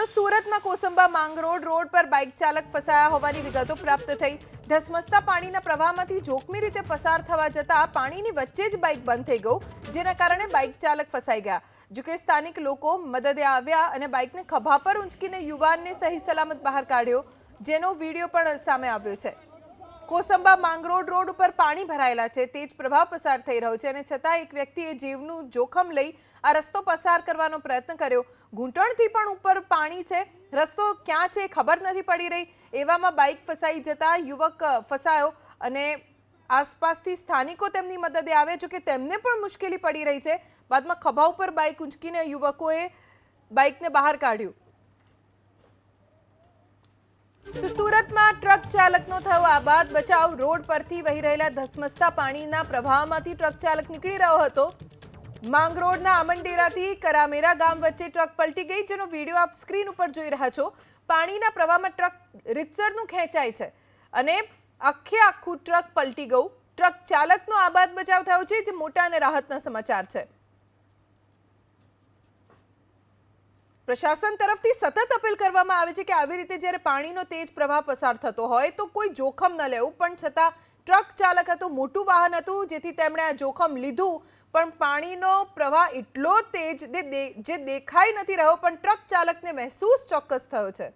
તો સુરતમાં કોસંબા માંગરોળ રોડ પર બાઇક ચાલક ફસાયા હોવાની વિગતો પ્રાપ્ત થઈ। ધસમસતા પાણીના પ્રવાહમાંથી જોખમી રીતે પસાર થવા જતા પાણીની વચ્ચે જ બાઇક બંધ થઈ ગયું, જેના કારણે બાઇક ચાલક ફસાઈ ગયા। જો કે સ્થાનિક લોકો મદદે આવ્યા અને બાઇકને ખભા પર ઊંચકીને યુવાનને સહી સલામત બહાર કાઢ્યો, જેનો વિડીયો પણ સામે આવ્યો છે। કોસંબા માંગરોળ રોડ ઉપર પાણી ભરાયેલા છે, તેજ પ્રવાહ પસાર થઈ રહ્યો છે અને છતાં એક વ્યક્તિએ જીવનું જોખમ લઈ આ રસ્તો પસાર કરવાનો પ્રયત્ન કર્યો। ઘૂંટણથી પણ ઉપર પાણી છે, રસ્તો ક્યાં છે ખબર નથી પડી રહી। એવામાં બાઇક ફસાઈ જતા યુવક ફસાયો અને આસપાસથી સ્થાનિકો તેમની મદદે આવે, જો કે તેમને પણ મુશ્કેલી પડી રહી છે। બાદમાં ખભા ઉપર બાઇક ઊંચકીને યુવકોએ બાઇકને બહાર કાઢ્યું। તો સુરતમાં ટ્રક ચાલકનો થયો આબાદ બચાવ। રોડ પરથી વહી રહેલા ધસમસતા પાણીના પ્રવાહમાંથી ટ્રક ચાલક નીકળી રહ્યો હતો। માંગરોળના આમંડેરાથી કરામેરા ગામ વચ્ચે ટ્રક પલટી ગઈ, જેનો વિડીયો આપ સ્ક્રીન ઉપર જોઈ રહ્યા છો। પાણીના પ્રવાહમાં ટ્રક રીતસરનું ખેંચાય છે અને આખું ટ્રક પલટી ગયું। ટ્રક ચાલકનો આબાદ બચાવ થયો છે, જે મોટા અને રાહતના સમાચાર છે। પ્રશાસન તરફથી સતત અપીલ કરવામાં આવે છે કે આવી રીતે જ્યારે પાણીનો તેજ પ્રવાહ પસાર થતો હોય તો કોઈ જોખમ ન લેવું, પણ છતાં ટ્રક ચાલક હતું, મોટું વાહન હતું, જેથી તેમણે આ જોખમ લીધું। પણ પાણીનો પ્રવાહ એટલો તેજ જે દેખાઈ નથી રહ્યો, પણ ટ્રક ચાલકને મહેસૂસ ચોક્કસ થયો છે।